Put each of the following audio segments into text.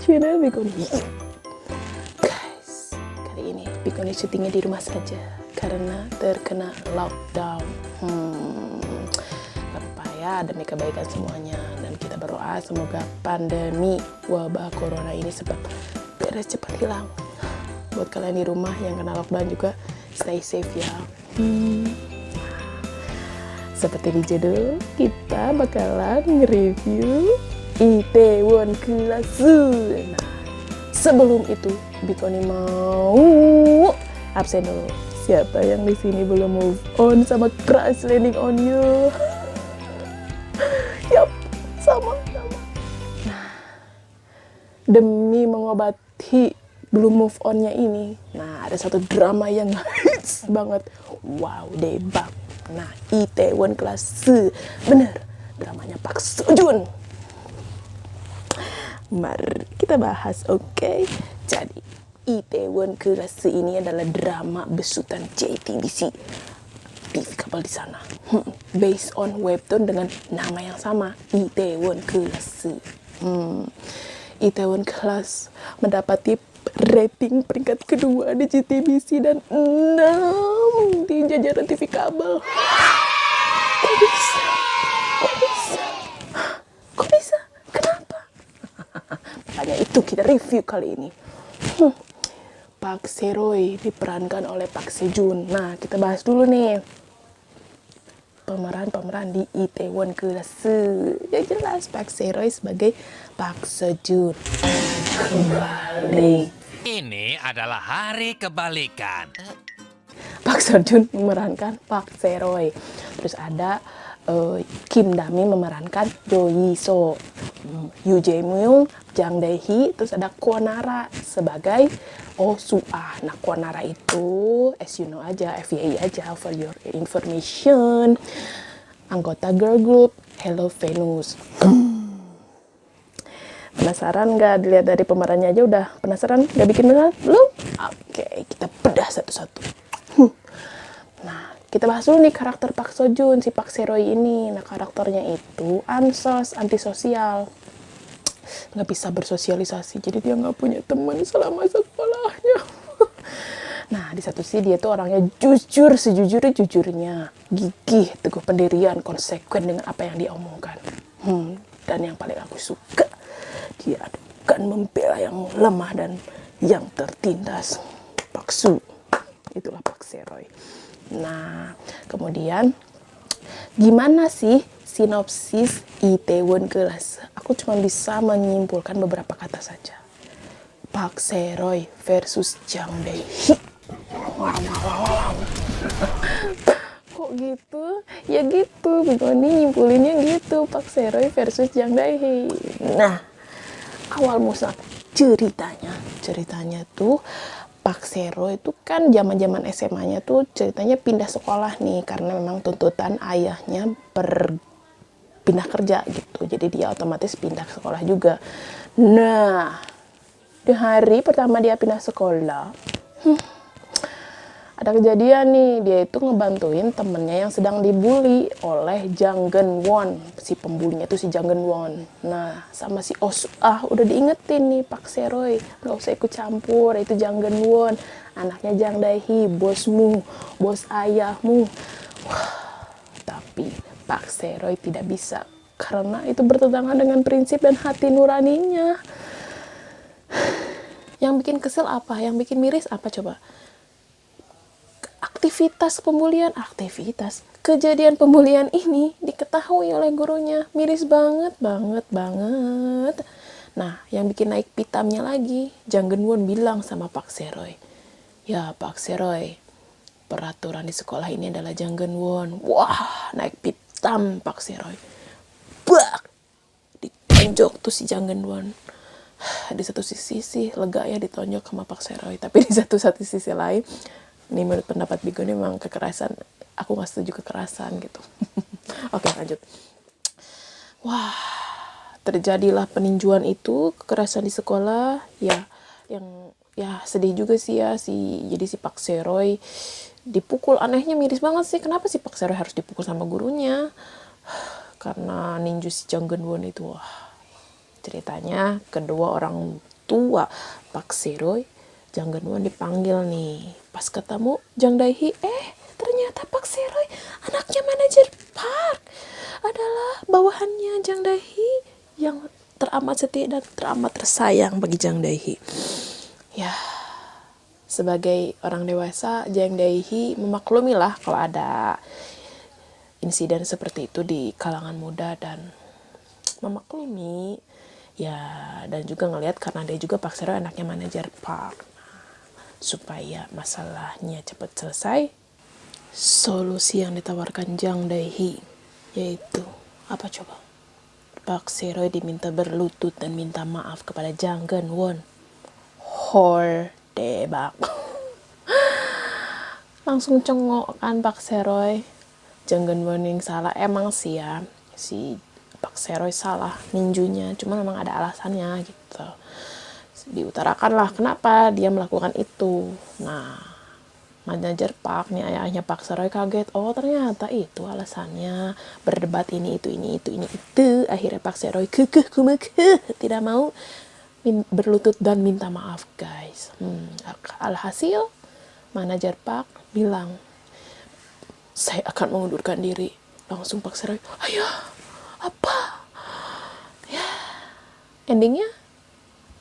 channel Bikoni. Guys, kali ini Bikoni syutingnya di rumah saja karena terkena lockdown. Gak apa ya, demi kebaikan semuanya, dan kita berdoa semoga pandemi wabah corona ini cepat beres, cepat hilang. Buat kalian di rumah yang kena lockdown juga, stay safe ya. Seperti di judul, kita bakalan nge-review Itaewon Class. Nah, sebelum itu Bikoni mau absen dulu. Siapa yang di sini belum move on sama Crash Landing on You? Yap, sama. Nah, demi mengobati belum move onnya ini, nah ada satu drama yang hits banget. Wow, debak. Nah, Itaewon Class, bener, dramanya Park Seo Joon. Mari kita bahas, oke? Jadi, Itaewon Class ini adalah drama besutan JTBC, TV kabel di sana. Based on webtoon dengan nama yang sama, Itaewon Class. Itaewon Class mendapati rating peringkat kedua di JTBC dan 6 di jajaran TV kabel. Kok bisa? Kok bisa? Kenapa? Makanya itu kita review kali ini. Park Se-roy diperankan oleh Park Seo Joon. Nah, kita bahas dulu nih pemeran di Itaewon Class. Yang jelas Park Se-roy sebagai Park Seo Joon. Kembali. Ini adalah hari kebalikan. Park Seo Joon memerankan Park Se-roy. Terus ada Kim Da-mi memerankan Jo Yi-so, Yoo Jae-myung, Jang Dae-hee, terus ada Kwon Nara sebagai Oh Soo-ah. Nah, Kwon Nara itu, as you know aja, FYI aja, for your information, anggota girl group Hello Venus. Penasaran nggak? Dilihat dari pemerannya aja udah penasaran? Nggak bikin penasaran? Belum? Oke, kita bedah satu-satu. Nah, kita bahas dulu nih karakter Park Seo Joon, si Park Se-roy ini. Nah, karakternya itu antisosial. Nggak bisa bersosialisasi, jadi dia nggak punya teman selama sekolahnya. Nah, di satu sisi dia tuh orangnya jujur, sejujur-jujurnya, gigih, teguh pendirian, konsekuen dengan apa yang dia omongkan. Dan yang paling aku suka, dia akan membela yang lemah dan yang tertindas. Park Soo, itulah Park Se-roy. Nah, kemudian gimana sih sinopsis Itaewon Class? Aku cuma bisa menyimpulkan beberapa kata saja. Park Se-roy versus Jang Dae-hee. Kok gitu? Ya gitu, Bikoni nyimpulinnya gitu. Park Se-roy versus Jang Dae-hee. Nah, awal mula ceritanya tuh Park Se-roy itu kan zaman-zaman SMA-nya tuh ceritanya pindah sekolah nih karena memang tuntutan ayahnya pindah kerja gitu. Jadi dia otomatis pindah ke sekolah juga. Nah, di hari pertama dia pindah sekolah, ada kejadian nih, dia itu ngebantuin temennya yang sedang dibully oleh Jang Geun-won. Si pembulinya itu si Jang Geun-won. Nah, sama si Oh Soo-ah udah diingetin nih Park Se-roy, gak usah ikut campur, itu Jang Geun-won, anaknya Jang Dae-hee, bosmu, bos ayahmu. Wah, tapi Park Se-roy tidak bisa, karena itu bertentangan dengan prinsip dan hati nuraninya. Yang bikin kesel apa? Yang bikin miris apa coba? Kejadian pembulian ini diketahui oleh gurunya. Miris banget. Nah, yang bikin naik pitamnya lagi, Jang Geun-won bilang sama Park Se-roy, ya Park Se-roy, peraturan di sekolah ini adalah Jang Geun-won. Wah, naik pitam Park Se-roy. Bak! Ditonjok tuh si Jang Geun-won. Di satu sisi sih lega ya ditonjok sama Park Se-roy, tapi di satu sisi lain, ini menurut pendapat Bikoni memang kekerasan. Aku nggak setuju kekerasan gitu. Oke, lanjut. Wah, terjadilah peninjuan itu, kekerasan di sekolah. Ya sedih juga sih ya. Jadi si Park Se-roy dipukul. Anehnya miris banget sih. Kenapa si Park Se-roy harus dipukul sama gurunya? Karena ninju si Jang Geun-won itu. Wah, ceritanya kedua orang tua. Pak Seroy, Jang Geun-won dipanggil nih. Pas ketemu Jang Dae-hee, ternyata Pak Seroy anaknya manajer Park adalah bawahannya Jang Dae-hee yang teramat setia dan teramat tersayang bagi Jang Dae-hee. Ya, sebagai orang dewasa, Jang Dae-hee memaklumi lah kalau ada insiden seperti itu di kalangan muda dan memaklumi ya, dan juga ngelihat karena dia juga Pak Seroy anaknya manajer Park. Supaya masalahnya cepat selesai, solusi yang ditawarkan Jang Dae-hee yaitu apa coba? Pak Seroy diminta berlutut dan minta maaf kepada Jang Geun-won. Debak. Langsung cengok kan Pak Seroy. Jang Geun-won yang salah emang sih ya. Si Pak Seroy salah ninjunya, cuma memang ada alasannya gitu. Diutarakan lah kenapa dia melakukan itu. Nah, manajer Park nih, ayahnya Pak Seroy kaget. Oh, ternyata itu alasannya. Berdebat ini itu. Akhirnya Pak Seroy kekeh tidak mau berlutut dan minta maaf, guys. Alhasil manajer Park bilang, saya akan mengundurkan diri. Langsung Pak Seroy, ayo apa? Ya, endingnya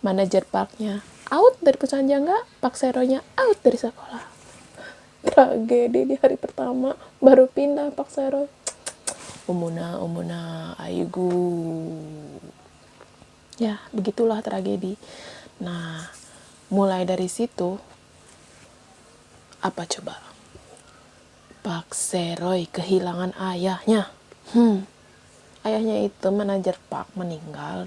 manajer Parknya out dari perusahaan Jangga, Pak Seroy-nya out dari sekolah. Tragedi di hari pertama, baru pindah Pak Seroy. Umuna, ayugu. Ya, begitulah tragedi. Nah, mulai dari situ, apa coba? Pak Seroy kehilangan ayahnya. Ayahnya itu manajer Park meninggal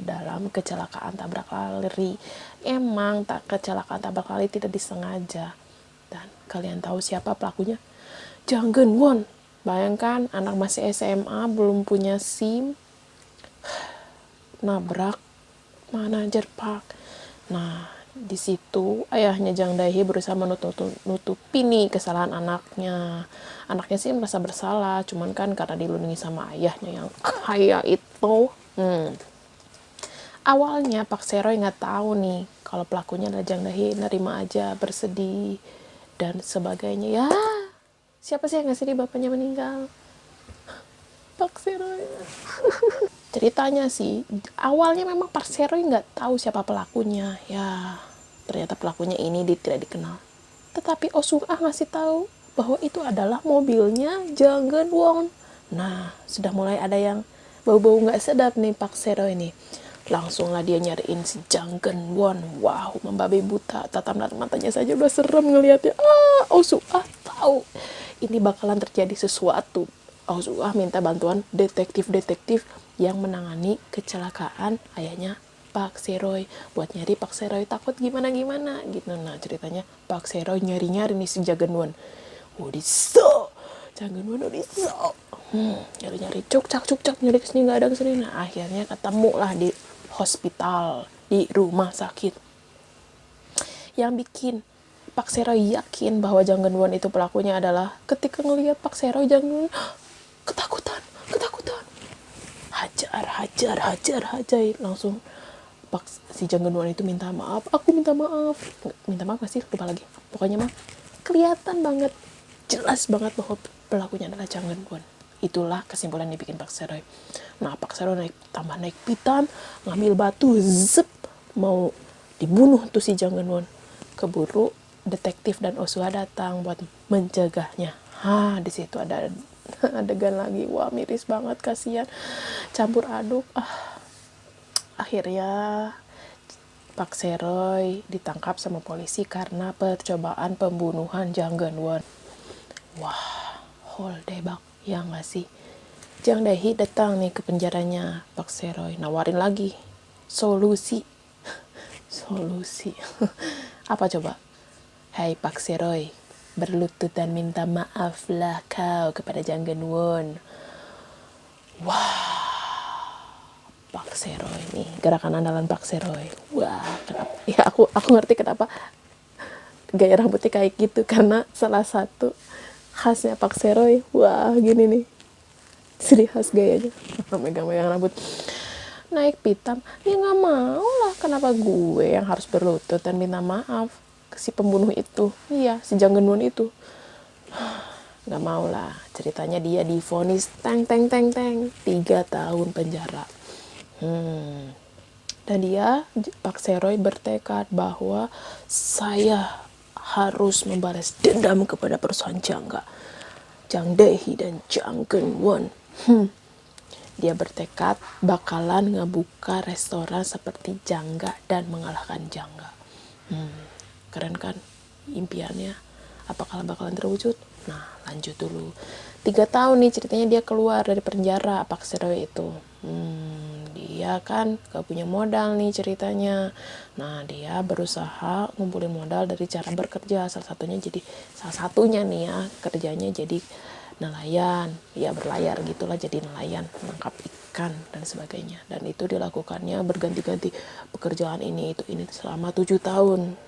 dalam kecelakaan tabrak lari. Emang kecelakaan tabrak lari tidak disengaja. Dan kalian tahu siapa pelakunya? Jang Geun-won. Bayangkan anak masih SMA, belum punya SIM, nabrak manajer Park. Nah, di situ ayahnya Jang Dae-hee berusaha menutupi nih kesalahan anaknya. Anaknya sih merasa bersalah, cuman kan karena dilindungi sama ayahnya yang kaya itu. Awalnya Pak Seroy nggak tahu nih kalau pelakunya adalah Jang Dae-hee, nerima aja, bersedih dan sebagainya. Ya, siapa sih yang nggak sedih bapaknya meninggal? Pak Seroy. Ceritanya sih, awalnya memang Pak Seroy nggak tahu siapa pelakunya. Ya, ternyata pelakunya ini tidak dikenal. Tetapi Oh Sung-ah ngasih tahu bahwa itu adalah mobilnya Jang Geun-won. Nah, sudah mulai ada yang bau-bau nggak sedap nih Pak Seroy ini. Langsung lah dia nyariin si Jang Geun-won. Wow, membabi buta. Tatapan matanya saja udah serem ngelihatnya. Oh Sung-ah tahu ini bakalan terjadi sesuatu. Oh Sung-ah minta bantuan detektif-detektif yang menangani kecelakaan ayahnya Pak Seroy buat nyari Pak Seroy, takut gimana gitu. Nah, ceritanya Pak Seroy nyari-nyari nih si Jang Geun-won. Diso Jang Geun-won diso nyari-nyari cuk-cak nyari kesini nggak ada kesini. Nah, akhirnya ketemu lah di hospital, di rumah sakit. Yang bikin Pak Seroy yakin bahwa Jang Geun-won itu pelakunya adalah ketika ngelihat Pak Seroy, Jang Geun-won ketakutan. Hajar. Langsung si Jang Geun-won itu minta maaf. Aku minta maaf. Minta maaf gak sih? Lupa lagi. Pokoknya mah kelihatan banget, jelas banget bahwa pelakunya adalah Jang Geun-won. Itulah kesimpulan yang dibikin Pak Seroy. Nah, Pak Seroy naik pitam, ngambil batu, mau dibunuh tuh si Jang Geun-won. Keburu detektif dan Oswa datang buat mencegahnya. Di situ ada adegan lagi, wah miris banget, kasihan, campur aduk. Akhirnya Pak Seroy ditangkap sama polisi karena percobaan pembunuhan Jang Geun-won. Wah, debak, ya nggak sih? Jang Dae-hee datang nih ke penjaranya Pak Seroy, nawarin lagi solusi. Apa coba? Hai Pak Seroy, berlutut dan minta maaf lah kau kepada Jang Geun-won. Wah, Pak Seroy nih, gerakan andalan Pak Seroy. Wah, kenapa? Ya aku ngerti kenapa gaya rambutnya kayak gitu, karena salah satu khasnya Pak Seroy. Wah, gini nih, ciri khas gayanya, megang-megang rambut. naik pitam. Ya nggak mau lah, kenapa gue yang harus berlutut dan minta maaf ke si pembunuh itu. Iya, si Jang Geun-won itu. Nggak mau lah, ceritanya dia divonis teng teng teng teng 3 tahun penjara. Dan dia, Pak Seroy, bertekad bahwa saya harus membalas dendam kepada perusahaan Jangga, Jang Dae-hee dan Jang Geun-won. Dia bertekad bakalan ngebuka restoran seperti Jangga dan mengalahkan Jangga. Keren kan impiannya? Apakah bakalan terwujud? Nah, lanjut dulu. 3 tahun nih ceritanya dia keluar dari penjara, Pak Seroy itu. Dia kan gak punya modal nih ceritanya. Nah, dia berusaha ngumpulin modal dari cara bekerja. Salah satunya nih ya, kerjanya jadi nelayan. Ya berlayar gitulah, jadi nelayan, menangkap ikan dan sebagainya. Dan itu dilakukannya berganti-ganti pekerjaan ini selama 7 tahun.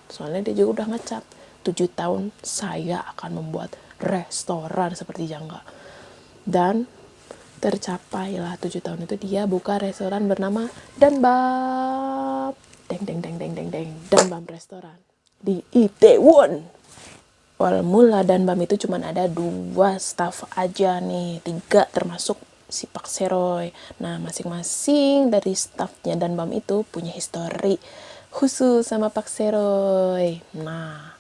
Soalnya dia juga udah ngecap 7 tahun saya akan membuat restoran seperti Jangga. Dan tercapailah 7 tahun itu, dia buka restoran bernama Danbam. Deng deng deng deng deng deng. Danbam restoran di Itaewon. Awal mula Danbam itu cuma ada 2 staff aja nih, 3 termasuk si Pak Seroy. Nah, masing-masing dari staffnya Danbam itu punya histori khusus sama Pak Seroy. Nah,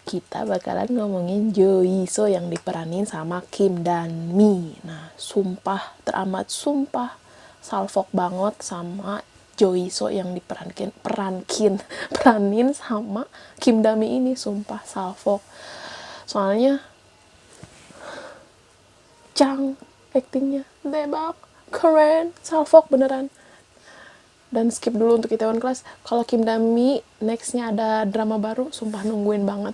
kita bakalan ngomongin Jo So yang diperanin sama Kim Dan Mi. Nah, sumpah teramat sumpah salfok banget sama Jo So yang peranin sama Kim Dan Mi ini, sumpah salfok. Soalnya Chang actingnya debak, keren, salfok beneran. Dan skip dulu untuk Itaewon Class. Kalau Kim Dami nextnya ada drama baru, sumpah nungguin banget.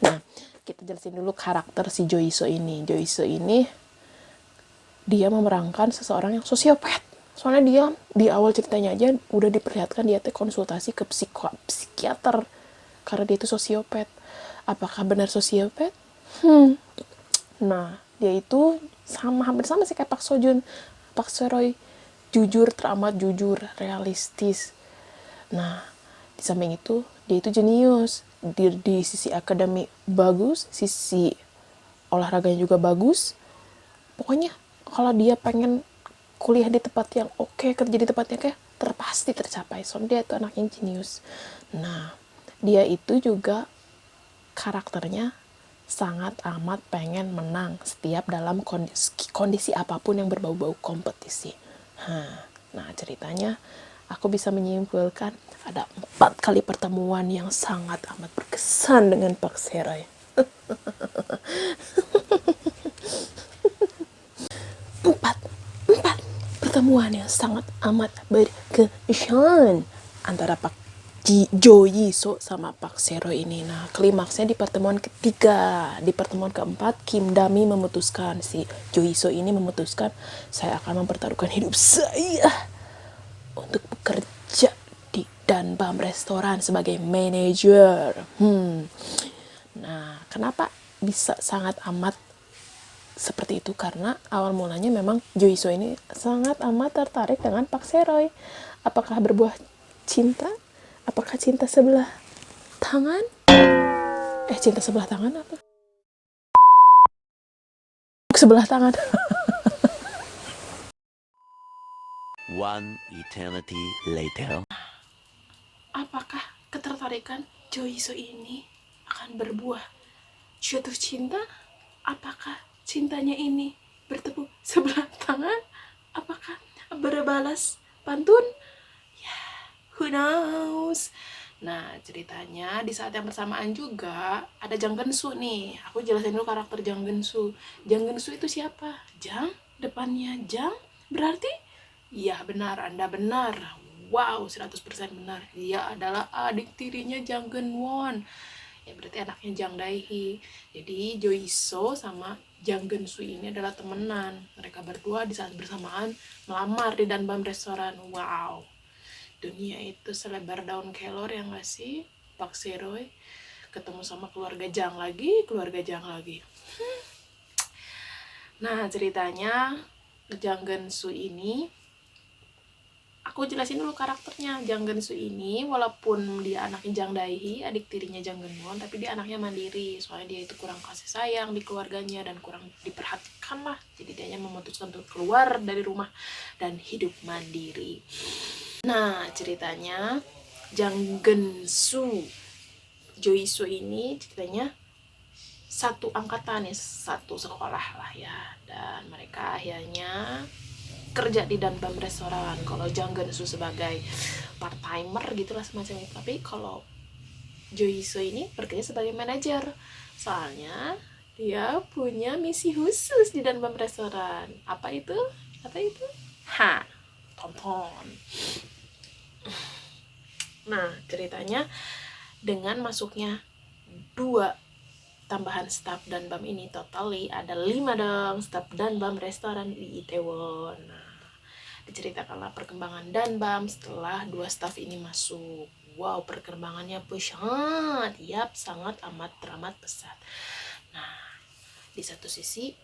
Nah, kita jelasin dulu karakter si Jo So ini. Jo So ini dia memerankan seseorang yang sosiopat. Soalnya dia di awal ceritanya aja udah diperlihatkan dia konsultasi ke psikiater karena dia itu sosiopat. Apakah benar sosiopat? Nah, dia itu hampir sama sih kayak Pak Sojun, Pak Seroy, jujur, teramat jujur, realistis. Nah, di samping itu dia itu jenius. Di sisi akademik bagus, sisi olahraganya juga bagus. Pokoknya kalau dia pengen kuliah di tempat yang oke, kerja di tempat yang oke, terpasti tercapai. Soalnya dia itu anaknya jenius. Nah, dia itu juga karakternya sangat amat pengen menang setiap dalam kondisi apapun yang berbau-bau kompetisi. Nah, ceritanya aku bisa menyimpulkan ada 4 kali pertemuan yang sangat amat berkesan dengan Pak Seroy. 4 pertemuan yang sangat amat berkesan antara Pak Jo So sama Pak Seroy ini. Nah, klimaksnya di pertemuan ketiga. Di pertemuan keempat, Kim Dami memutuskan, si Jo So ini memutuskan, saya akan mempertaruhkan hidup saya untuk bekerja di Danbam restoran sebagai manajer. Nah, kenapa bisa sangat amat seperti itu? Karena awal mulanya memang Jo So ini sangat amat tertarik dengan Pak Seroy. Apakah berbuah cinta? Apakah cinta sebelah tangan? Cinta sebelah tangan apa? Sebelah tangan. One eternity later. Apakah ketertarikan Jo So ini akan berbuah jatuh cinta? Apakah cintanya ini bertepuk sebelah tangan? Apakah berbalas pantun? Ya, who knows. Nah, ceritanya di saat yang bersamaan juga ada Jang Geun-soo nih. Aku jelasin dulu karakter Jang Geun-soo. Jang Geun-soo itu siapa? Jang, depannya Jang, berarti ya benar, Anda benar. Wow, 100% benar. Dia adalah adik tirinya Jang Geun-won. Ya berarti anaknya Jang Dae-hee. Jadi Jo So sama Jang Geun-soo ini adalah temenan. Mereka berdua di saat bersamaan melamar di Danbam restoran. Wow, dunia itu selebar daun kelor ya nggak sih? Pak Seroy ketemu sama keluarga Jang lagi. Nah, ceritanya Jang Geun-soo ini aku jelasin dulu karakternya. Jang Geun-soo ini walaupun dia anaknya Jang Dae-hee, adik tirinya Jang Geun-won, tapi dia anaknya mandiri. Soalnya dia itu kurang kasih sayang di keluarganya dan kurang diperhatikan lah. Jadi dia memutuskan untuk keluar dari rumah dan hidup mandiri. Nah, ceritanya Jang Geun-soo, Jo-soo ini ceritanya satu angkatan ya, satu sekolah lah ya. Dan mereka akhirnya kerja di Danbam restoran. Kalau Jang Geun-soo sebagai part timer gitulah semacam itu. Tapi kalau Jo-soo ini bekerja sebagai manajer. Soalnya dia punya misi khusus di Danbam restoran. Apa itu? Apa itu? Tonton. Nah, ceritanya dengan masuknya 2 tambahan staf Danbam ini, totally ada 5 dong staf Danbam restoran di Itaewon. Nah, diceritakanlah perkembangan Danbam setelah 2 staf ini masuk. Wow, perkembangannya pesat. Yap, sangat amat teramat pesat. Nah, di satu sisi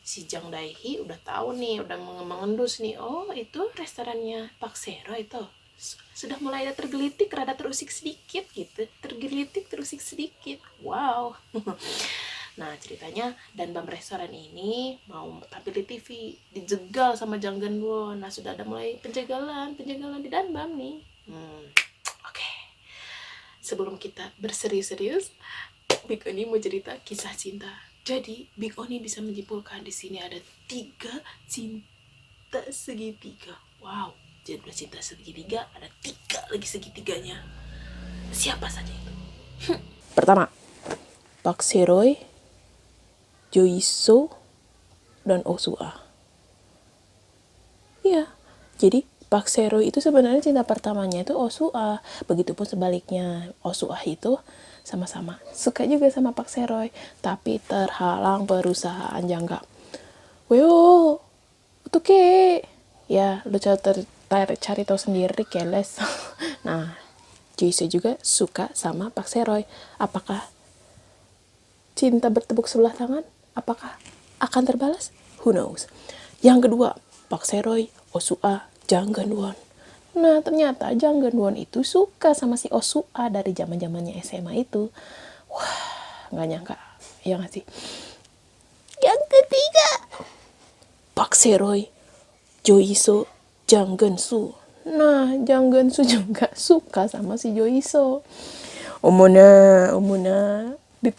si Jang Dae-hee udah tahu nih, udah mengendus nih, oh itu restorannya Pak Sero itu sudah mulai ada tergelitik, rada terusik sedikit gitu, tergelitik terusik sedikit. Wow. Nah, ceritanya Danbam restoran ini mau tampil di TV, dijegal sama Jang Geun-won. Nah, sudah ada mulai penjagalan di Danbam nih. Oke. Sebelum kita berserius-serius, Big Oni mau cerita kisah cinta. Jadi Big Oni bisa menyimpulkan di sini ada 3 cinta segitiga. Wow, jadi cinta segitiga, ada 3 lagi segitiganya. Siapa saja itu? Pertama, Park Se-roy, Jo-soo, dan Oh-soo-ah. Iya, jadi Park Se-roy itu sebenarnya cinta pertamanya itu Oh-soo-ah. Begitupun sebaliknya, Oh-soo-ah itu sama-sama suka juga sama Park Se-roy, tapi terhalang perusahaan jangga. Weo, itu ke? Ya, lu cari tahu sendiri, keles. Nah, Jo-soo juga suka sama Park Se-roy. Apakah cinta bertepuk sebelah tangan? Apakah akan terbalas? Who knows. Yang kedua, Park Se-roy, Oh-soo-ah, Jang Geun-won. Nah, ternyata Jang Geun-won itu suka sama si Oh-soo-ah dari zaman-zamannya SMA itu. Wah, nggak nyangka. Ya nggak sih? Yang ketiga, Park Se-roy, Jo-soo, Jang Geun-soo. Nah, Jang Geun-soo juga suka sama si Jo-soo. Omona. Di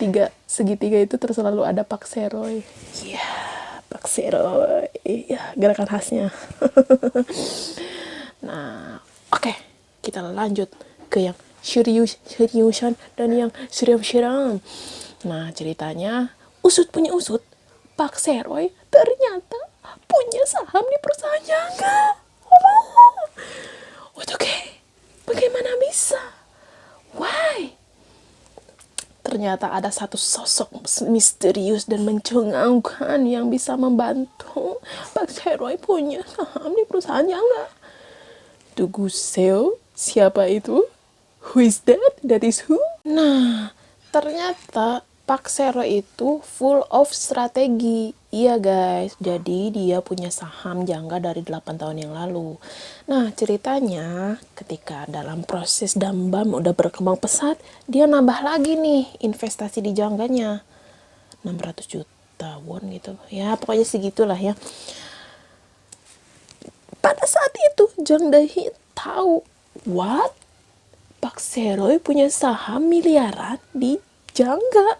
segitiga itu terus selalu ada Park Se-roy. Iya, Park Se-roy. Iya, gerakan khasnya. Nah, oke. Kita lanjut ke yang seriusan dan yang seram-seram. Nah, ceritanya usut punya usut, Park Se-roy ternyata punya saham di perusahaan jangga. Oke, bagaimana bisa? Why? Ternyata ada satu sosok misterius dan mencengangkan yang bisa membantu Park Se-roy punya saham di perusahaan jangga. Tuguseo, siapa itu? Who is that? That is who? Nah, ternyata Park Se-roy itu full of strategi. Iya guys, jadi dia punya saham jangga dari 8 tahun yang lalu. Nah, ceritanya ketika dalam proses Danbam udah berkembang pesat, dia nambah lagi nih investasi di jangganya. 600 juta won gitu. Ya, pokoknya segitulah ya. Pada saat itu, Jang Dae-hee tahu, what? Park Se-roy punya saham miliaran di jangga.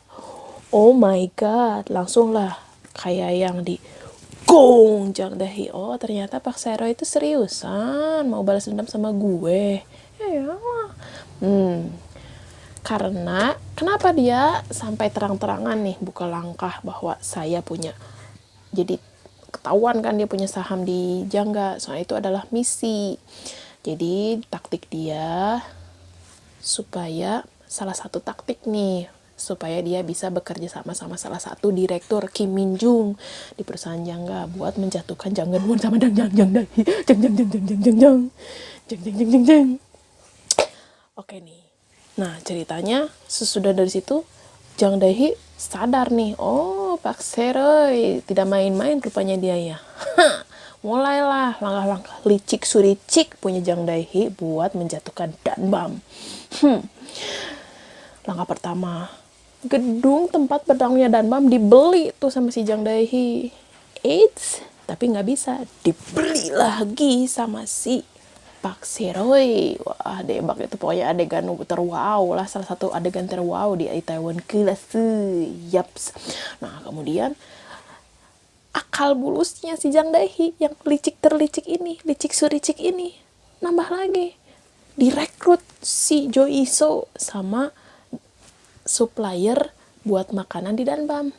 Oh my god, langsung lah kayak yang di gong Jang Dae-hee. Oh, ternyata Park Se-roy itu seriusan mau balas dendam sama gue. Ya. Karena kenapa dia sampai terang-terangan nih buka langkah bahwa saya punya. Jadi ketahuan kan dia punya saham di jangga. Soalnya itu adalah misi. Jadi taktik dia supaya salah satu taktik nih supaya dia bisa bekerja sama salah satu direktur Kim Min Jung di perusahaan jangga buat menjatuhkan Jang Geun-won sama Jang. Oke nih. Nah, ceritanya sesudah dari situ Jang Dae-hee sadar nih, oh Park Se-roy tidak main-main rupanya dia ya. mulailah langkah-langkah licik suricik punya Jang Daehi buat menjatuhkan Danbam. Langkah pertama, gedung tempat bertarungnya Danbam dibeli tuh sama si Jang Daehi. Eits, tapi nggak bisa, dibeli lagi sama si Pak Seroy. Wah, debak itu pokoknya adegan terwow lah, salah satu adegan terwow di Itaewon Class. Yaps. Nah, kemudian akal bulusnya si Jang Daehi yang licik terlicik ini, licik suricik ini, nambah lagi. Direkrut si Jo Iso sama supplier buat makanan di Danbam.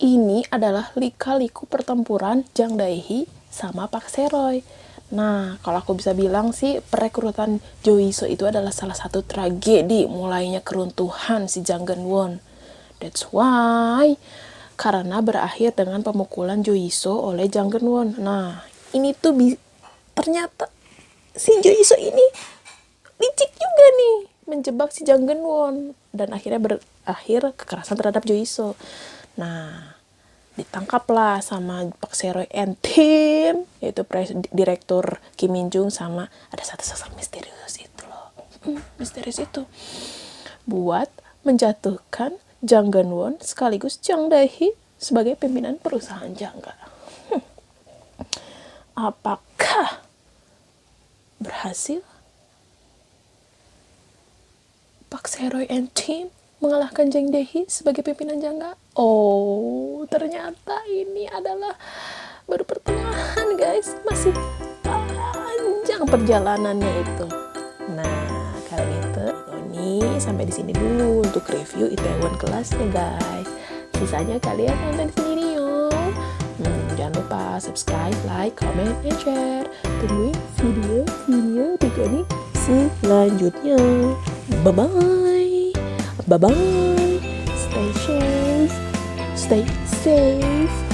Ini adalah lika-liku pertempuran Jang Daehi sama Pak Seroy. Nah, kalau aku bisa bilang sih, perekrutan Jo Iso itu adalah salah satu tragedi mulainya keruntuhan si Jang Geun-won. That's why, karena berakhir dengan pemukulan Jo Iso oleh Jang Geun-won. Nah, ini tuh ternyata si Jo Iso ini licik juga nih, menjebak si Jang Geun-won. Dan akhirnya berakhir kekerasan terhadap Jo Iso. Nah, ditangkaplah sama Pak Seroy and team, yaitu direktur Kim Min Jung sama ada satu sosok misterius itu loh. Misterius itu. Buat menjatuhkan Jang Geun-won sekaligus Jang Daehi sebagai pimpinan perusahaan Jangga. Apakah berhasil Pak Seroy and team mengalahkan Jang Daehi sebagai pimpinan Jangga? Oh, ternyata ini adalah baru pertengahan, guys. Masih panjang perjalanannya itu. Nah, kalau gitu, Tony sampai di sini dulu untuk review Itaewon Class ya, guys. Sisanya kalian nonton sendiri yo. Jangan lupa subscribe, like, comment, and share. Tungguin video Tony selanjutnya. Bye-bye. Bye-bye. Stay safe.